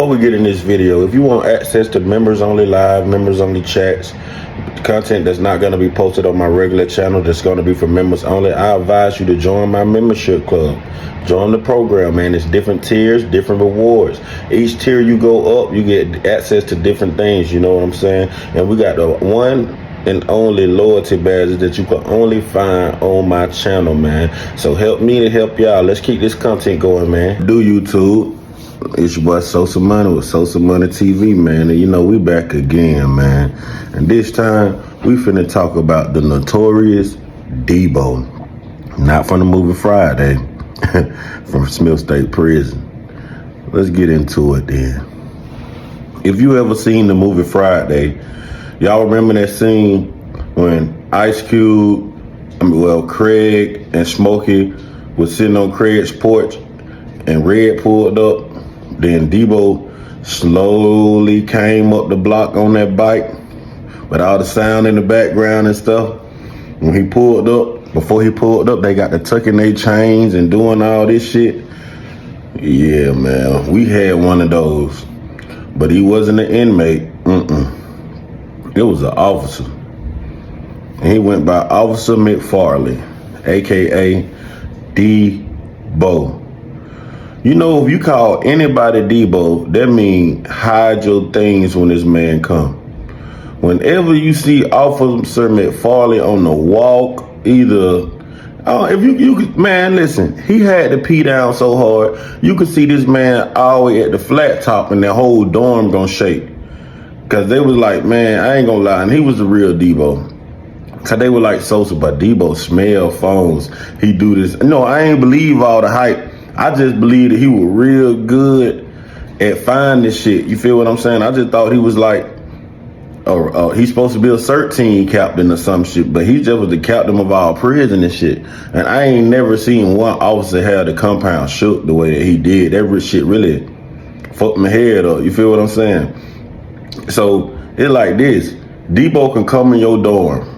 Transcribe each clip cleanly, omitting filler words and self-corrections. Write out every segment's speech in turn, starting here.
before we get in this video, if you want access to members only live, members only chats, content that's not going to be posted on my regular channel, that's going to be for members only, I advise you to join my membership club. Join the program, man. It's different tiers, different rewards. Each tier you go up, you get access to different things, you know what I'm saying? And we got the one and only loyalty badges that you can only find on my channel, man. So help me to help y'all. Let's keep this content going, man. Do YouTube. It's your boy Sosa Money with Sosa Money TV, man. And you know, we back again, man. And this time, we finna talk about the notorious Debo. Not from the movie Friday, from Smith State Prison. Let's get into it then. If you ever seen the movie Friday, y'all remember that scene when Ice Cube, Craig and Smokey was sitting on Craig's porch and Red pulled up. Then Debo slowly came up the block on that bike with all the sound in the background and stuff. When he pulled up, before he pulled up, they got to tucking their chains and doing all this shit. Yeah, man, we had one of those. But he wasn't an inmate. It was an officer. And he went by Officer McFarley, a.k.a. Debo. You know, if you call anybody Debo, that means hide your things when this man come. Whenever you see Officer McFarley on the walk, either, if you man, listen, he had to pee down so hard, you could see this man all the way at the flat top and the whole dorm gonna shake. Cause they was like, man, I ain't gonna lie, and he was the real Debo. Cause they were like, Sosa, but Debo smell phones. He do this. No, I ain't believe all the hype. I just believe that he was real good at finding shit. You feel what I'm saying? I just thought he was like, he's supposed to be a CERT team captain or some shit, but he just was the captain of our prison and shit. And I ain't never seen one officer have the compound shook the way that he did. That shit really fucked my head up. You feel what I'm saying? So it's like this. Debo can come in your dorm.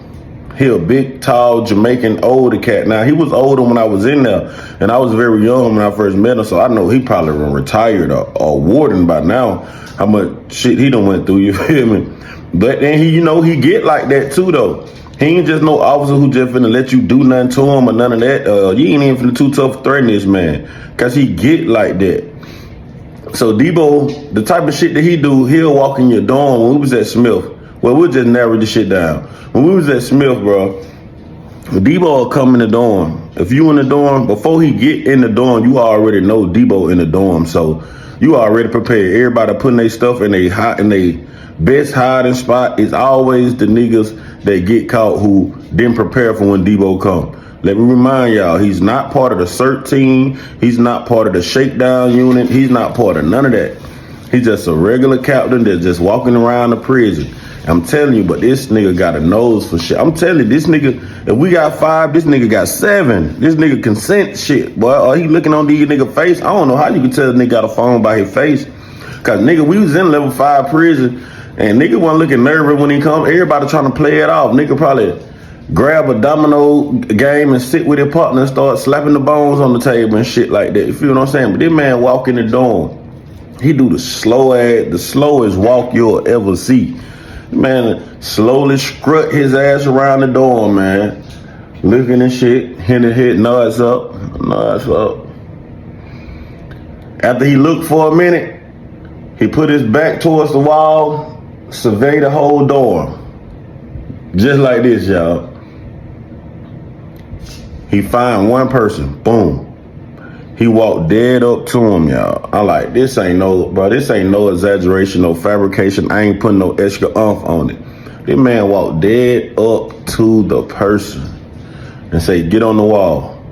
He a big, tall, Jamaican, older cat. Now, he was older when I was in there, and I was very young when I first met him, so I know he probably retired or warden by now, how much shit he done went through, you feel me? But then he get like that too, though. He ain't just no officer who just finna let you do nothing to him or none of that. You ain't even finna too tough to threaten this man, because he get like that. So Debo, the type of shit that he do, he'll walk in your dorm. When we was at Smith, well, we'll just narrow this shit down. When we was at Smith, bro, Debo will come in the dorm. If you in the dorm, before he get in the dorm, you already know Debo in the dorm. So you already prepared. Everybody putting their stuff in they best hiding spot. Is always the niggas that get caught who didn't prepare for when Debo come. Let me remind y'all, he's not part of the CERT team. He's not part of the shakedown unit. He's not part of none of that. He's just a regular captain that's just walking around the prison. I'm telling you, but this nigga got a nose for shit. I'm telling you, this nigga, if we got 5, this nigga got 7. This nigga consent shit, boy. Are he looking on these nigga face? I don't know how you can tell a nigga got a phone by his face. Cause nigga, we was in level 5 prison, and nigga wasn't looking nervous when he come. Everybody trying to play it off. Nigga probably grab a domino game and sit with his partner and start slapping the bones on the table and shit like that. You feel what I'm saying? But this man walk in the dorm. He do the slowest walk you'll ever see. Man, slowly strut his ass around the dorm, man. Looking and shit, hit nods up. After he looked for a minute, he put his back towards the wall, surveyed the whole dorm. Just like this, y'all. He find one person, boom. He walked dead up to him, y'all. I like, this ain't no exaggeration, no fabrication. I ain't putting no extra oomph on it. This man walked dead up to the person and say, get on the wall.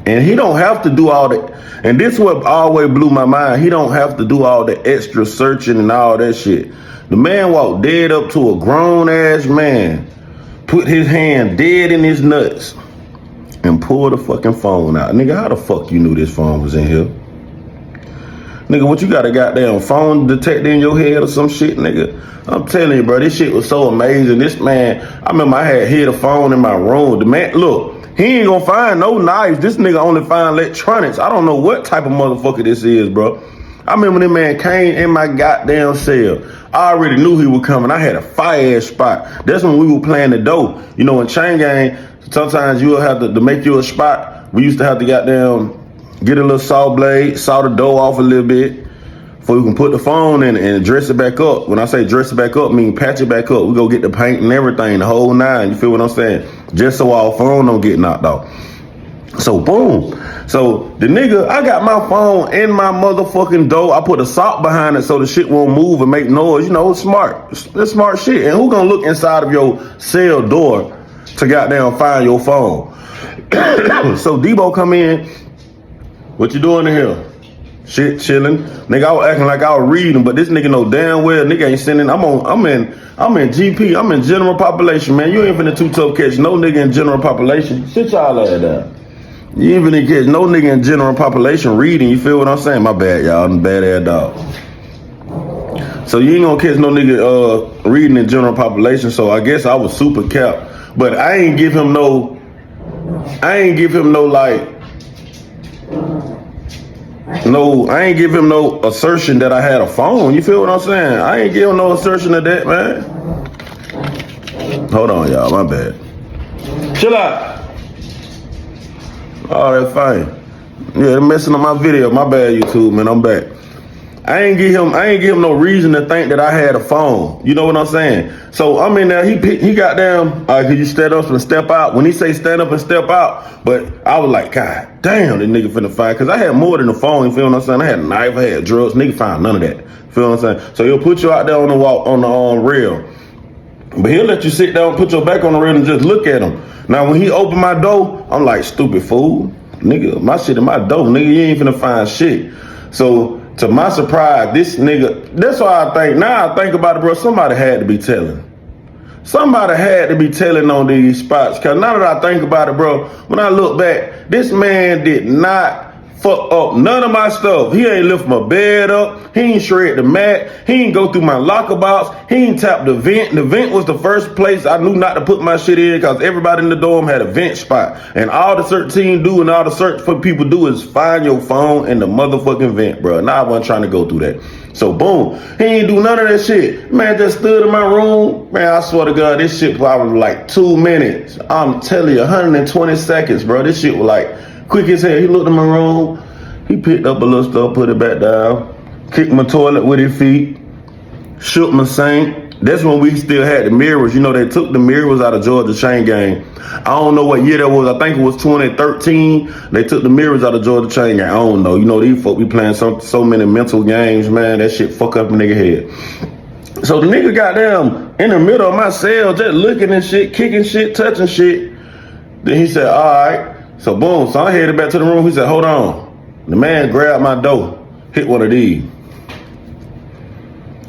And he don't have to do all that. And this what always blew my mind. He don't have to do all the extra searching and all that shit. The man walked dead up to a grown ass man, put his hand dead in his nuts, and pull the fucking phone out. Nigga, how the fuck you knew this phone was in here? Nigga, what you got a goddamn phone detector in your head or some shit, nigga? I'm telling you, bro, this shit was so amazing. This man, I remember I had hid a phone in my room. The man, look, he ain't gonna find no knives. This nigga only find electronics. I don't know what type of motherfucker this is, bro. I remember that man came in my goddamn cell. I already knew he was coming. I had a fire ass spot. That's when we were playing the dough. You know, in chain gang, sometimes you'll have to make you a spot. We used to have to goddamn get a little saw blade, saw the dough off a little bit, before we can put the phone in and dress it back up. When I say dress it back up, I mean patch it back up. We go get the paint and everything, the whole nine. You feel what I'm saying? Just so our phone don't get knocked off. So boom. So the nigga, I got my phone in my motherfucking door. I put a sock behind it so the shit won't move and make noise. You know, it's smart. It's smart shit. And who gonna look inside of your cell door to goddamn find your phone? So Debo come in. What you doing in here? Shit, chilling. Nigga, I was acting like I was reading, but this nigga know damn well nigga ain't sending. I'm in GP. I'm in general population, man. You ain't finna too tough catch no nigga in general population. Sit y'all ass down. You ain't finna catch no nigga in general population reading. You feel what I'm saying? My bad, y'all. I'm a bad ass dog. So you ain't gonna catch no nigga reading in general population. So I guess I was super capped, but I ain't give him no like. No, I ain't give him no assertion that I had a phone. You feel what I'm saying? I ain't give him no assertion of that, man. Hold on, y'all. My bad. Chill out. All right, fine. Yeah, they're messing up my video. My bad, YouTube, man. I'm back. I ain't give him no reason to think that I had a phone. You know what I'm saying? So I'm in there. He got down. Could you stand up and step out? When he say stand up and step out, but I was like, God damn, this nigga finna fight. Cause I had more than a phone. You feel what I'm saying? I had a knife. I had drugs. Nigga found none of that. Feel what I'm saying? So he'll put you out there on the walk on the rail, but he'll let you sit down, put your back on the rail, and just look at him. Now when he opened my door, I'm like, stupid fool, nigga. My shit in my door, nigga. You ain't finna find shit. So. To my surprise, this nigga, that's why I think, now I think about it, bro, somebody had to be telling. Somebody had to be telling on these spots. Cause now that I think about it, bro, when I look back, this man did not fuck up none of my stuff. He ain't lift my bed up. He ain't shred the mat. He ain't go through my locker box. He ain't tap the vent. The vent was the first place I knew not to put my shit in because everybody in the dorm had a vent spot. And all the search team do and all the search for people do is find your phone in the motherfucking vent, bro. Now I wasn't trying to go through that. So boom, he ain't do none of that shit. Man just stood in my room. Man, I swear to God, this shit probably like 2 minutes. I'm telling you, 120 seconds, bro. This shit was like quick as hell. He looked in my room. He picked up a little stuff, put it back down, kicked my toilet with his feet, shook my sink. That's when we still had the mirrors. You know, they took the mirrors out of Georgia Chain Gang. I don't know what year that was. I think it was 2013. They took the mirrors out of Georgia Chain Gang. I don't know. You know, these folk be playing so many mental games, man. That shit fuck up a nigga head. So the nigga got down in the middle of my cell, just looking and shit, kicking shit, touching shit. Then he said, all right. So boom. So I headed back to the room. He said, hold on. The man grabbed my door, hit one of these.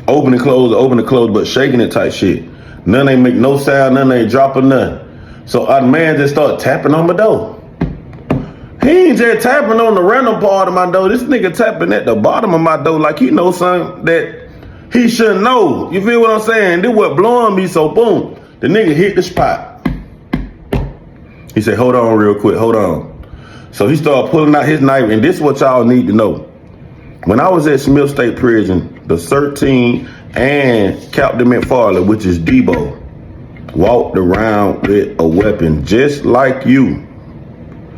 Open and close, but shaking it type shit. None ain't make no sound, none ain't dropping nothing. So our man just started tapping on my door. He ain't just tapping on the random part of my door. This nigga tapping at the bottom of my door like he knows something that he shouldn't know. You feel what I'm saying? This what blowing me, so boom. The nigga hit the spot. He said, hold on real quick, hold on. So he started pulling out his knife, and this is what y'all need to know. When I was at Smith State Prison, the 13 and Captain McFarley, which is Debo, walked around with a weapon just like you.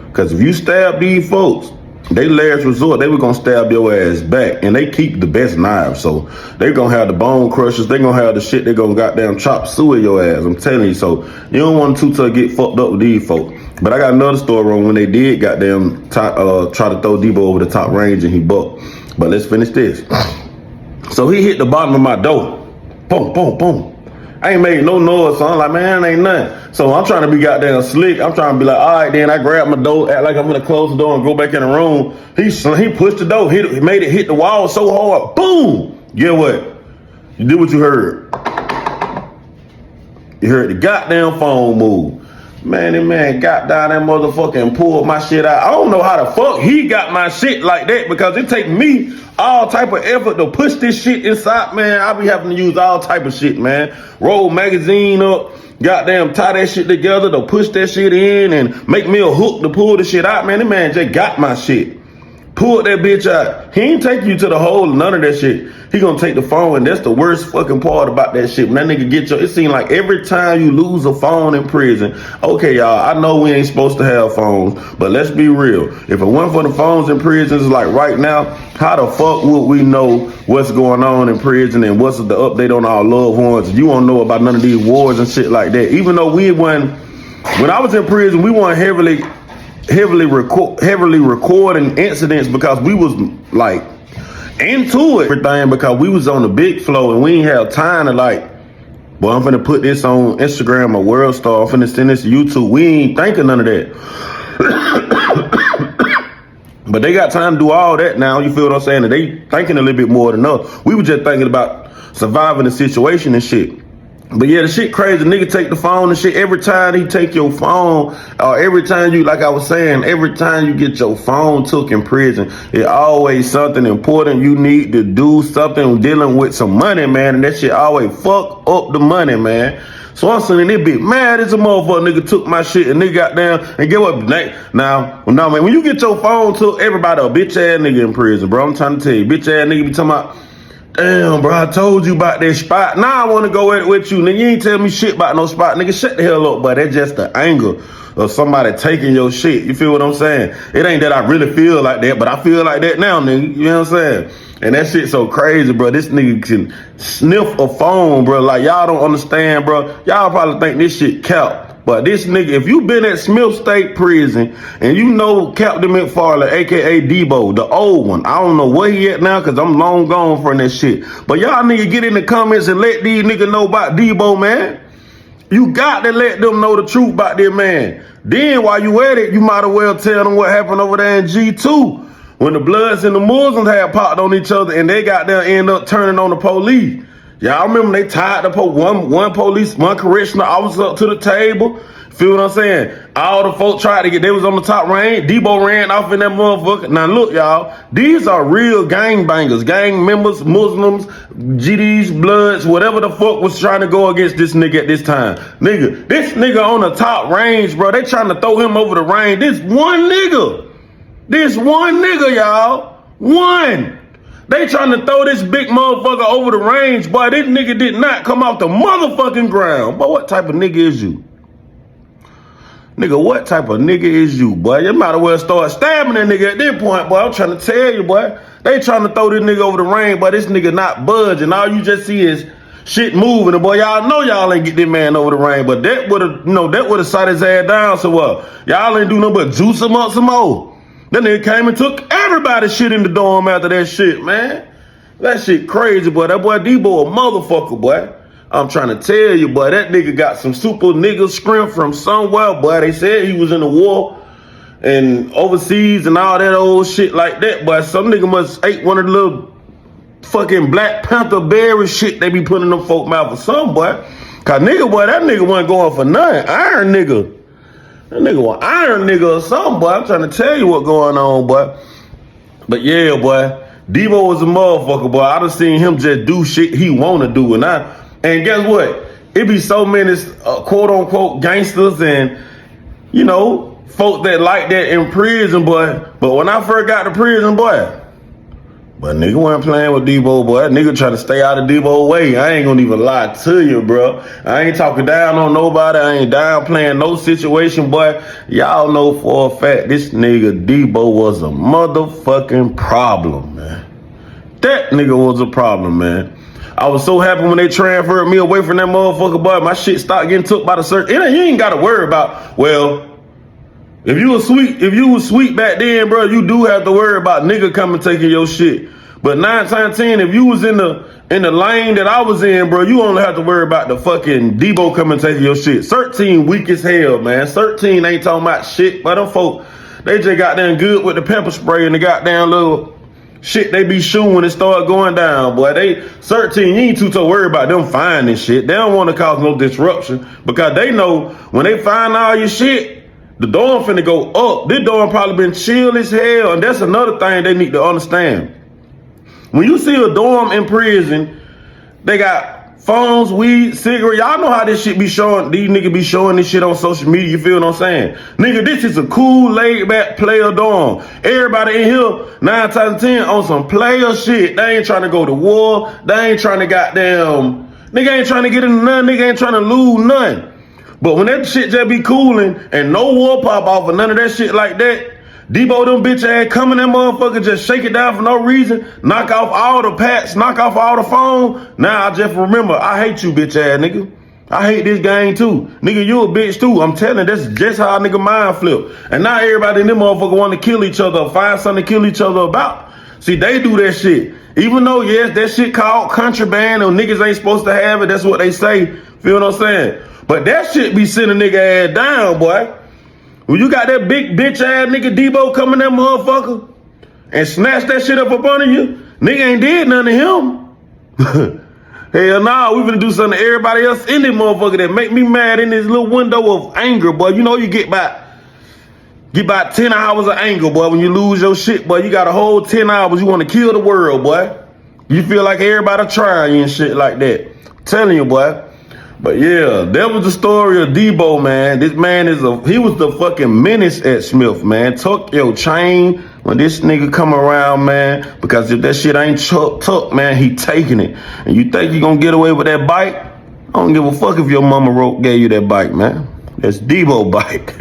Because if you stab these folks, they last resort, they were going to stab your ass back. And they keep the best knives. So they're going to have the bone crushers. They're going to have the shit they're going to goddamn chop suey your ass. I'm telling you. So you don't want to get fucked up with these folks. But I got another story on when they did goddamn try to throw Debo over the top range and he bucked. But let's finish this. So he hit the bottom of my door. Boom, boom, boom. I ain't made no noise, so I'm like, man, ain't nothing. So I'm trying to be goddamn slick. I'm trying to be like, all right, then I grab my door, act like I'm gonna close the door and go back in the room. He pushed the door, made it hit the wall so hard. Boom! Get what? You did what you heard. You heard the goddamn phone move. Man, that man got down that motherfucker and pulled my shit out. I don't know how the fuck he got my shit like that because it take me all type of effort to push this shit inside, man. I be having to use all type of shit, man. Roll magazine up, goddamn tie that shit together to push that shit in and make me a hook to pull the shit out, man. That man just got my shit. pulled that bitch out. He ain't take you to the hole, none of that shit. He gonna take the phone, and that's the worst fucking part about that shit. When that nigga get your, it seems like every time you lose a phone in prison, okay, y'all, I know we ain't supposed to have phones, but let's be real. If it wasn't for the phones in prisons, like right now, how the fuck would we know what's going on in prison and what's the update on our loved ones? You won't know about none of these wars and shit like that. Even though we weren't, when I was in prison, we weren't heavily recording incidents because we was like into it, everything, because we was on the big flow and we ain't have time to like, boy, I'm finna put this on Instagram or World Star, I'm finna send this to YouTube. We ain't thinking none of that. But they got time to do all that now, you feel what I'm saying? And they thinking a little bit more than us. We were just thinking about surviving the situation and shit. But yeah, the shit crazy. Nigga take the phone and shit. Every time he take your phone, or every time you, like I was saying, every time you get your phone took in prison, it always something important you need to do, something dealing with some money, man. And that shit always fuck up the money, man. So I'm sitting there bit mad as a motherfucker. Nigga took my shit and nigga got down and get what? Now, man, when you get your phone took, everybody a bitch ass nigga in prison, bro. I'm trying to tell you, bitch ass nigga be talking about, damn, bro, I told you about that spot. Now I want to go at it with you. Nigga, you ain't tell me shit about no spot. Nigga, shut the hell up, but that's just the anger of somebody taking your shit. You feel what I'm saying? It ain't that I really feel like that, but I feel like that now, nigga. You know what I'm saying? And that shit so crazy, bro. This nigga can sniff a phone, bro. Like, y'all don't understand, bro. Y'all probably think this shit cap. But this nigga, if you been at Smith State Prison and you know Captain McFarland, a.k.a. Debo, the old one, I don't know where he at now because I'm long gone from that shit. But y'all nigga get in the comments and let these niggas know about Debo, man. You got to let them know the truth about this man. Then while you at it, you might as well tell them what happened over there in G2 when the Bloods and the Muslims had popped on each other and they got there end up turning on the police. Y'all remember they tied the one correctional officer up to the table? Feel what I'm saying? All the folks tried to they was on the top range. Debo ran off in that motherfucker. Now look, y'all, these are real gang bangers, gang members, Muslims, GDs, Bloods, whatever the fuck was trying to go against this nigga at this time. Nigga, this nigga on the top range, bro, they trying to throw him over the range. This one nigga, y'all, one. They trying to throw this big motherfucker over the range, boy. This nigga did not come off the motherfucking ground. But what type of nigga is you? Nigga, what type of nigga is you, boy? You might as well start stabbing that nigga at this point, boy. I'm trying to tell you, boy. They trying to throw this nigga over the range, but this nigga not budging. All you just see is shit moving. And boy, y'all know y'all ain't get this man over the range, but that would have shot his ass down. So what? Y'all ain't do nothing but juice him up some more. That nigga came and took everybody's shit in the dorm after that shit, man. That shit crazy, boy. That boy Debo a motherfucker, boy. I'm trying to tell you, boy, that nigga got some super nigga strength from somewhere, boy. They said he was in the war and overseas and all that old shit like that, boy. Some nigga must ate one of the little fucking Black Panther berry shit they be putting in them folk mouth or something, boy. Cause nigga, boy, that nigga wasn't going for nothing. Iron nigga. That nigga was iron nigga or something, boy. I'm trying to tell you what going on, boy. But yeah, boy, Debo was a motherfucker, boy. I done seen him just do shit he want to do. And guess what? It be so many quote unquote gangsters and, you know, folks that like that in prison, boy. But when I first got to prison, boy, but nigga wasn't playing with Debo, boy. That nigga trying to stay out of Debo way. I ain't gonna even lie to you, bro. I ain't talking down on nobody. I ain't downplaying no situation, boy. Y'all know for a fact this nigga Debo was a motherfucking problem, man. That nigga was a problem, man. I was so happy when they transferred me away from that motherfucker, boy. My shit stopped getting took by the search. You ain't gotta worry about, well, if you was sweet back then, bro, you do have to worry about nigga coming taking your shit. But 9 times 10, if you was in the lane that I was in, bro, you only have to worry about the fucking Debo coming taking your shit. 13 weak as hell, man. 13 ain't talking about shit. But them folk, they just got damn good with the pepper spray and the goddamn little shit they be shooting when it start going down, boy. 13, you ain't too worried about them finding shit. They don't want to cause no disruption because they know when they find all your shit, the dorm finna go up. This dorm probably been chill as hell. And that's another thing they need to understand. When you see a dorm in prison, they got phones, weed, cigarette. Y'all know how this shit be showing. These niggas be showing this shit on social media. You feel what I'm saying? Nigga, this is a cool, laid back player dorm. Everybody in here, 9 times out of 10, on some player shit. They ain't trying to go to war. They ain't trying to goddamn. Nigga ain't trying to get into none. Nigga ain't trying to lose none. But when that shit just be cooling and no war pop off or none of that shit like that, Debo, them bitch ass coming, that motherfucker just shake it down for no reason, knock off all the pats, knock off all the phone. Now I just remember, I hate you, bitch ass nigga. I hate this game too. Nigga, you a bitch too. I'm telling you, that's just how a nigga mind flip. And now everybody in them motherfucker want to kill each other or find something to kill each other about. See, they do that shit. Even though, yes, that shit called contraband or niggas ain't supposed to have it, that's what they say. Feel what I'm saying? But that shit be sending nigga ass down, boy. When you got that big bitch ass nigga Debo coming that motherfucker and snatch that shit up under you, nigga ain't did nothing to him. Hell nah, we finna do something to everybody else in this motherfucker that make me mad in this little window of anger, boy. You know you get about 10 hours of anger, boy. When you lose your shit, boy, you got a whole 10 hours. You want to kill the world, boy. You feel like everybody trying you and shit like that. I'm telling you, boy. But yeah, that was the story of Debo, man. This man he was the fucking menace at Smith, man. Tuck your chain when this nigga come around, man. Because if that shit ain't tuck, man, he taking it. And you think you gonna get away with that bike? I don't give a fuck if your mama gave you that bike, man. That's Debo bike.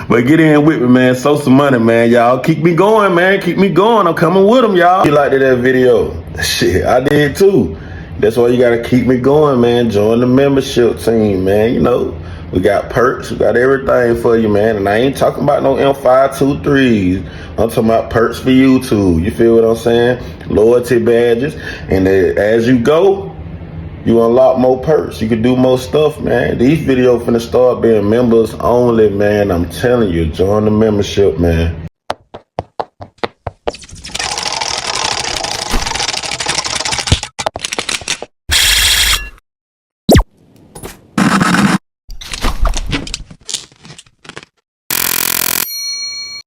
But get in with me, man. Sow some money, man, y'all. Keep me going, man. Keep me going. I'm coming with them, y'all. You liked that video? Shit, I did too. That's why you gotta keep me going, man. Join the membership team, man. You know, we got perks, we got everything for you, man. And I ain't talking about no M523s. I'm talking about perks for YouTube. You feel what I'm saying? Loyalty badges. And as you go, you unlock more perks. You can do more stuff, man. These videos finna start being members only, man. I'm telling you, join the membership, man.